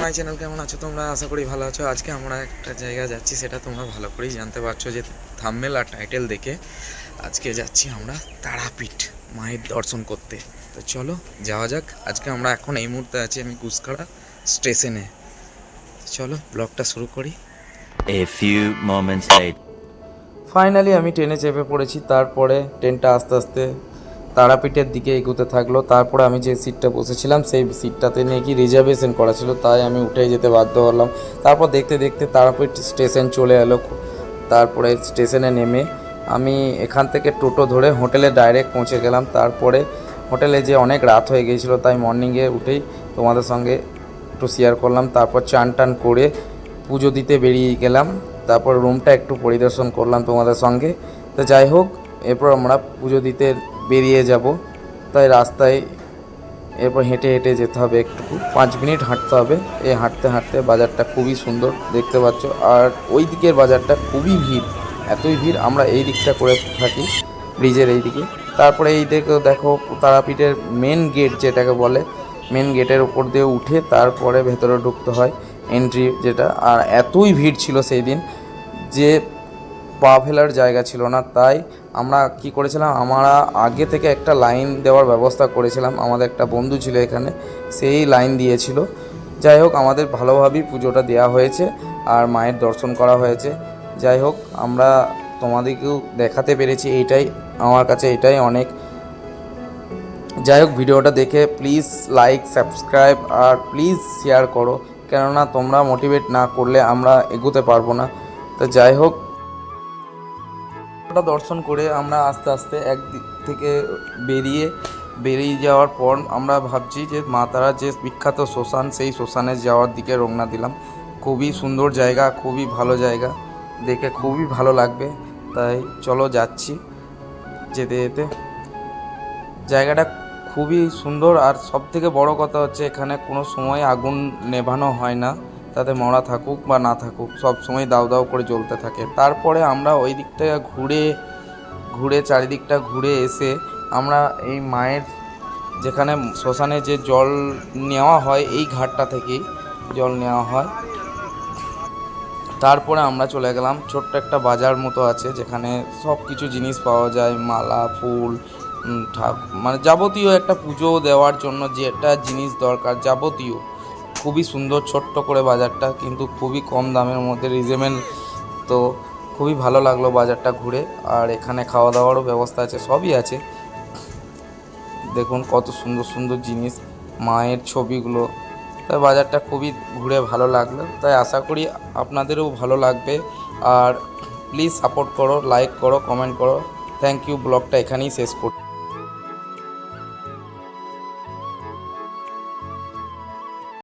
My channel. কেমন আছো তোমরা? আশা করি ভালো আছো। আজকে আমরা একটা জায়গায় যাচ্ছি, সেটা তোমরা ভালো করেই জানতে পারছো যে থাম্বনেল আর টাইটেল দেখে। আজকে যাচ্ছি আমরা তারাপীঠ মায়ের দর্শন করতে। তো চলো যাওয়া যাক। আজকে আমরা এখন এই মুহূর্তে আছি আমি গুসখাড়া স্টেশনে। চলো ব্লগটা শুরু করি। A few moments later. Finally আমি ট্রেনে চেপে পড়েছি। তারপরে ট্রেনটা আস্তে আস্তে তারাপীঠের দিকে এগোতে থাকলো। তারপরে আমি যে সিটটা বসেছিলাম সেই সিটটাতে নাকি রিজার্ভেশন করা ছিল, তাই আমি উঠে যেতে বাধ্য হলাম। তারপর দেখতে দেখতে তারাপীঠ স্টেশন চলে এলো। তারপরে স্টেশনে নেমে আমি এখান থেকে টোটো ধরে হোটেলে ডাইরেক্ট পৌঁছে গেলাম। তারপরে হোটেলে যে অনেক রাত হয়ে গিয়েছিলো, তাই মর্নিংয়ে উঠেই তোমাদের সঙ্গে একটু শেয়ার করলাম। তারপর চান টান করে পুজো দিতে বেরিয়ে গেলাম। তারপর রুমটা একটু পরিদর্শন করলাম তোমাদের সঙ্গে। তো যাই হোক, এরপর আমরা পুজো দিতে বেরিয়ে যাব। তাই রাস্তায় এরপর হেঁটে হেঁটে যেতে হবে, একটু 5 মিনিট হাঁটতে হবে। এই হাঁটতে হাঁটতে বাজারটা খুবই সুন্দর দেখতে পাচ্ছ। আর ওই দিকের বাজারটা খুবই ভিড়, এতই ভিড়। আমরা এই দিকটা করে থাকি, ব্রিজের এই দিকে। তারপরে এই দিকে দেখো তারাপীঠের মেন গেট যেটাকে বলে, মেন গেটের উপর দিয়ে উঠে তারপরে ভেতরে ঢুকতে হয়, এন্ট্রি যেটা। আর এতই ভিড় ছিল সেই দিন যে পা ফেলার জায়গা ছিল না। তাই আমরা কি করেছিলাম, আমরা আগে থেকে একটা লাইন দেওয়ার ব্যবস্থা করেছিলাম। আমাদের একটা বন্ধু ছিল এখানে, সেই লাইন দিয়েছিল। যাই হোক, আমাদের ভালোভাবেই পুজোটা দেওয়া হয়েছে আর মায়ের দর্শন করা হয়েছে। যাই হোক, আমরা তোমাদেরকেও দেখাতে পেরেছি, এইটাই আমার কাছে এটাই অনেক। যাই হোক, ভিডিওটা দেখে প্লিজ লাইক, সাবস্ক্রাইব আর প্লিজ শেয়ার করো, কেননা তোমরা মোটিভেট না করলে আমরা এগোতে পারবো না। তো যাই হোক, দর্শন করে আমরা আস্তে আস্তে একদিক থেকে বেরিয়ে যাওয়ার পর আমরা ভাবছি যে মা তারার যে বিখ্যাত শ্মশান, সেই শ্মশানে যাওয়ার দিকে রওনা দিলাম। খুবই সুন্দর জায়গা, খুবই ভালো জায়গা, দেখে খুবই ভালো লাগবে। তাই চলো যাচ্ছি। যেতে যেতে জায়গাটা খুবই সুন্দর। আর সব থেকে বড় কথা হচ্ছে, এখানে কোনো সময় আগুন নেভানো হয় না, তাতে মরা থাকুক বা না থাকুক সব সময় দাউ দাউ করে জ্বলতে থাকে। তারপরে আমরা ওই দিকটা ঘুরে চারিদিকটা ঘুরে এসে আমরা এই মায়ের যেখানে শ্মশানে যে জল নেওয়া হয়, এই ঘাটটা থেকেই জল নেওয়া হয়। তারপরে আমরা চলে গেলাম, ছোট্ট একটা বাজার মতো আছে যেখানে সব কিছু জিনিস পাওয়া যায়, মালা, ফুল, মানে যাবতীয় একটা পুজো দেওয়ার জন্য যেটা জিনিস দরকার যাবতীয়। খুবই সুন্দর ছোট্ট করে বাজারটা, কিন্তু খুবই কম দামের মধ্যে রিজনেবল। তো খুবই ভালো লাগলো বাজারটা ঘুরে। আর এখানে খাওয়া দাওয়ারও ব্যবস্থা আছে, সবই আছে। দেখুন কত সুন্দর সুন্দর জিনিস, মায়ের ছবিগুলো। তাই বাজারটা খুবই ঘুরে ভালো লাগলো। তাই আশা করি আপনাদেরও ভালো লাগবে। আর প্লিজ সাপোর্ট করো, লাইক করো, কমেন্ট করো। Thank you. ব্লগটা এখানেই শেষ করছি।